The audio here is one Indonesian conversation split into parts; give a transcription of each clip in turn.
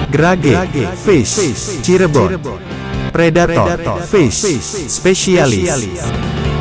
Grage Fish Cirebon, Predator Fish Specialist.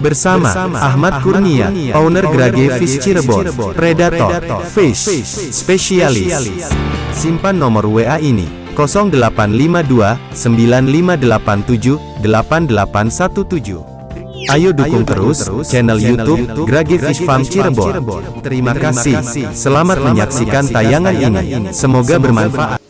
Bersama Ahmad Kurnia, owner Grage Fish Cirebon, Predator Fish Specialist. Simpan nomor WA ini 0852 9587 8817. Ayo dukung terus channel YouTube Grage Fish Farm Cirebon. Terima kasih. Selamat menyaksikan tayangan ini. Semoga bermanfaat.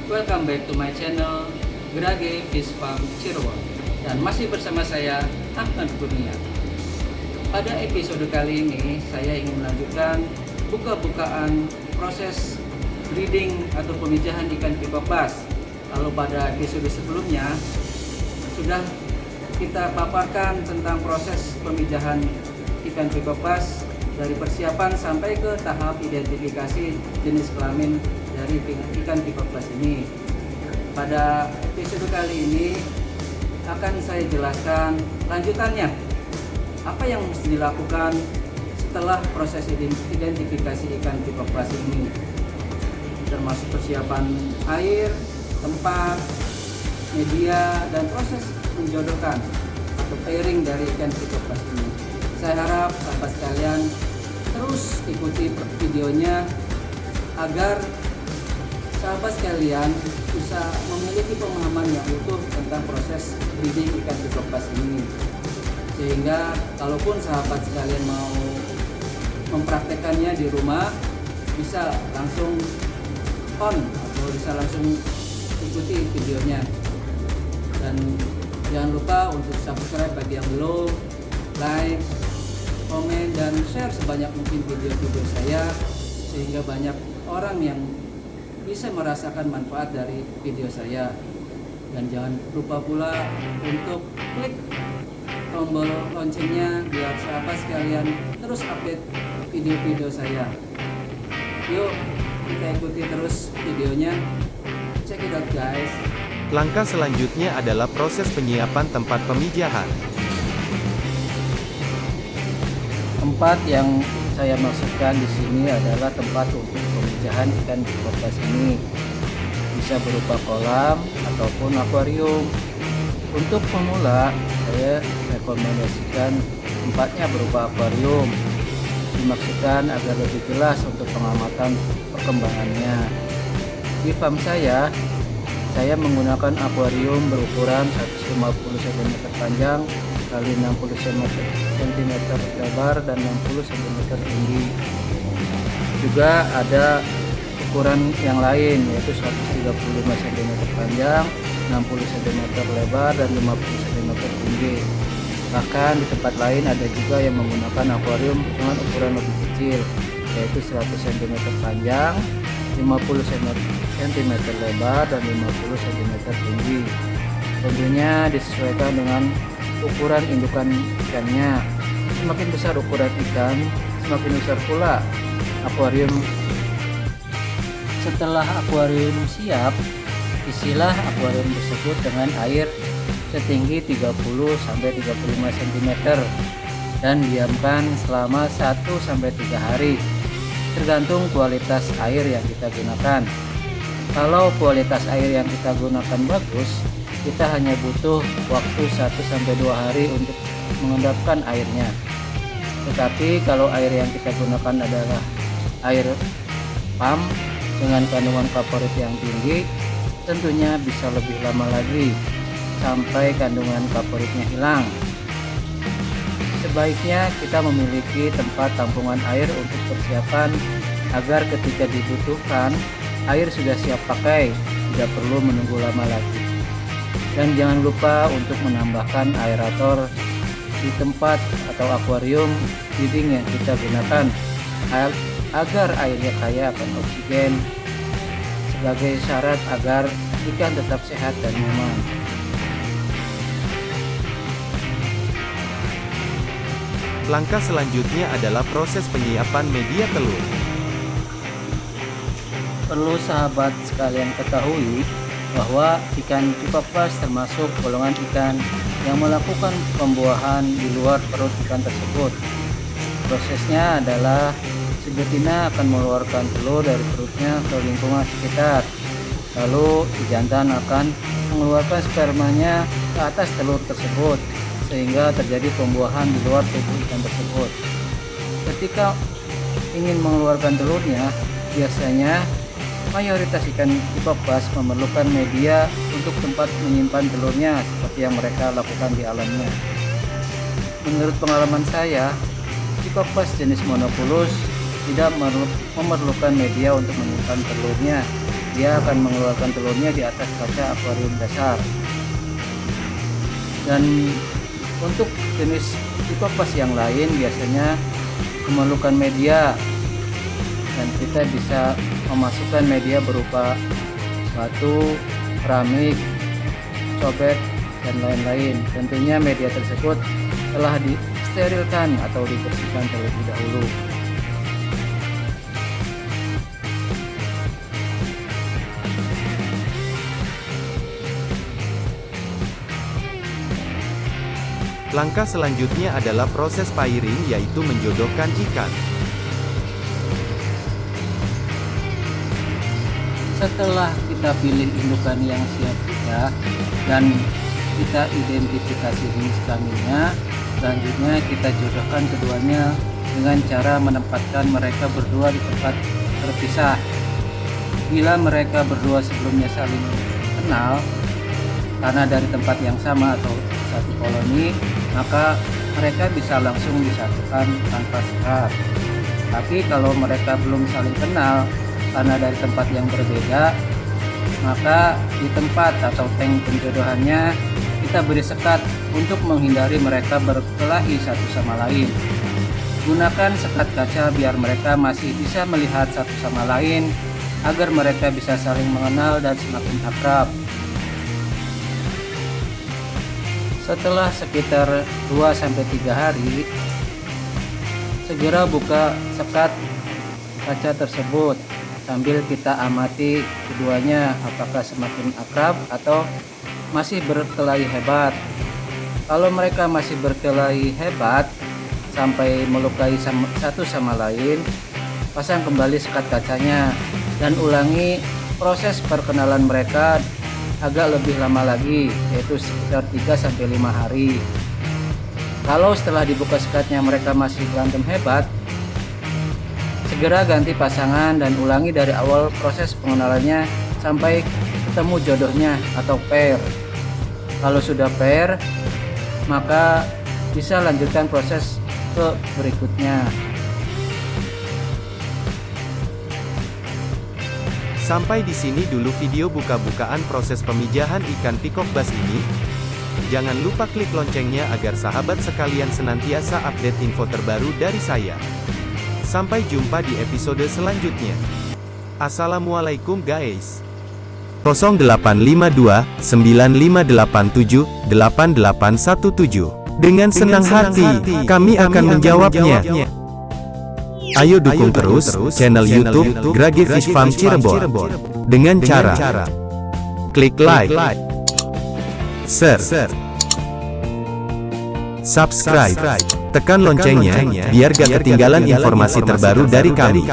Welcome back to my channel Grage Fish Farm Cirebon, dan masih bersama saya Ahmad Kurnia. Pada episode kali ini saya ingin melanjutkan buka-bukaan proses breeding atau pemijahan ikan pipa bass. Kalau pada episode sebelumnya sudah kita paparkan tentang proses pemijahan ikan pipa bass dari persiapan sampai ke tahap identifikasi jenis kelamin dari ikan pipa bass ini. Pada episode kali ini akan saya jelaskan lanjutannya, apa yang mesti dilakukan setelah proses identifikasi ikan pipa bass ini, termasuk persiapan air, tempat, media, dan proses menjodohkan atau pairing dari ikan pipa bass ini. Saya harap sahabat sekalian terus ikuti videonya agar sahabat sekalian bisa memiliki pemahaman yang utuh tentang proses breeding ikan pipa bass ini, sehingga kalaupun sahabat sekalian mau mempraktekannya di rumah bisa langsung on atau bisa langsung ikuti videonya. Dan jangan lupa untuk subscribe bagi yang belum, like, komen, dan share sebanyak mungkin video-video saya sehingga banyak orang yang bisa merasakan manfaat dari video saya. Dan jangan lupa pula untuk klik tombol loncengnya biar sahabat sekalian terus update video-video saya. Yuk kita ikuti terus videonya. Check it out guys. Langkah selanjutnya adalah proses penyiapan tempat pemijahan. Tempat yang saya maksudkan di sini adalah tempat untuk pemijahan ikan pipa bass ini. Bisa berupa kolam ataupun akuarium. Untuk pemula, saya rekomendasikan tempatnya berupa akuarium. Dimaksudkan agar lebih jelas untuk pengamatan perkembangannya. Di farm saya menggunakan akuarium berukuran 150 cm panjang kali 60 cm lebar dan 60 cm tinggi. Juga ada ukuran yang lain yaitu 135 cm panjang, 60 cm lebar dan 50 cm tinggi. Bahkan di tempat lain ada juga yang menggunakan akuarium dengan ukuran lebih kecil yaitu 100 cm panjang, 50 cm lebar dan 50 cm tinggi. Tentunya disesuaikan dengan ukuran indukan ikannya. Semakin besar ukuran ikan, semakin besar pula akuarium Setelah akuarium siap, isilah akuarium tersebut dengan air setinggi 30-35 cm dan diamkan selama 1-3 hari, tergantung kualitas air yang kita gunakan. Kalau kualitas air yang kita gunakan bagus, kita hanya butuh waktu 1-2 hari untuk mengendapkan airnya. Tetapi kalau air yang kita gunakan adalah air pump dengan kandungan kaporit yang tinggi, tentunya bisa lebih lama lagi sampai kandungan kaporitnya hilang. Sebaiknya kita memiliki tempat tampungan air untuk persiapan agar ketika dibutuhkan air sudah siap pakai, tidak perlu menunggu lama lagi. Dan jangan lupa untuk menambahkan aerator di tempat atau akuarium feeding yang kita gunakan agar airnya kaya akan oksigen, sebagai syarat agar ikan tetap sehat dan nyaman. Langkah selanjutnya adalah proses penyiapan media telur. Perlu sahabat sekalian ketahui bahwa ikan pipa pas termasuk golongan ikan yang melakukan pembuahan di luar perut ikan tersebut. Prosesnya adalah si betina akan mengeluarkan telur dari perutnya ke lingkungan sekitar. Lalu si jantan akan mengeluarkan spermanya ke atas telur tersebut, sehingga terjadi pembuahan di luar tubuh ikan tersebut. Ketika ingin mengeluarkan telurnya, biasanya mayoritas ikan pipa pas memerlukan media untuk tempat menyimpan telurnya seperti yang mereka lakukan di alamnya. Menurut pengalaman saya, pipa pas jenis monokulus tidak memerlukan media untuk menyimpan telurnya. Dia akan mengeluarkan telurnya di atas kaca akuarium dasar. Dan untuk jenis pipa pas yang lain biasanya memerlukan media, dan kita bisa memasukkan media berupa batu, keramik, cobek, dan lain-lain. Tentunya media tersebut telah disterilkan atau dibersihkan terlebih dahulu. Langkah selanjutnya adalah proses pairing, yaitu menjodohkan ikan. Setelah kita pilih indukan yang siap juga dan kita identifikasi jenis kelaminnya, selanjutnya kita jodohkan keduanya dengan cara menempatkan mereka berdua di tempat terpisah. Bila mereka berdua sebelumnya saling kenal karena dari tempat yang sama atau satu koloni, maka mereka bisa langsung disatukan tanpa sekat. Tapi kalau mereka belum saling kenal karena dari tempat yang berbeda, maka di tempat atau tank penjodohannya kita beri sekat untuk menghindari mereka berkelahi satu sama lain. Gunakan sekat kaca biar mereka masih bisa melihat satu sama lain agar mereka bisa saling mengenal dan semakin akrab. Setelah sekitar 2-3 hari, segera buka sekat kaca tersebut sambil kita amati keduanya apakah semakin akrab atau masih berkelahi hebat. Kalau mereka masih berkelahi hebat sampai melukai satu sama lain, pasang kembali sekat kacanya dan ulangi proses perkenalan mereka agak lebih lama lagi, yaitu sekitar 3-5 hari. Kalau setelah dibuka sekatnya mereka masih berantem hebat, segera ganti pasangan dan ulangi dari awal proses pengenalannya sampai ketemu jodohnya atau pair. Kalau sudah pair, maka bisa lanjutkan proses ke berikutnya. Sampai di sini dulu video buka-bukaan proses pemijahan ikan peacock bass ini. Jangan lupa klik loncengnya agar sahabat sekalian senantiasa update info terbaru dari saya. Sampai jumpa di episode selanjutnya. Assalamualaikum guys. 0852 9587 8817. Dengan senang hati, kami akan menjawabnya. Ayo dukung terus channel YouTube Grage Fish Farm Cirebon dengan cara klik like, share, subscribe, tekan loncengnya biar gak ketinggalan informasi terbaru dari kami.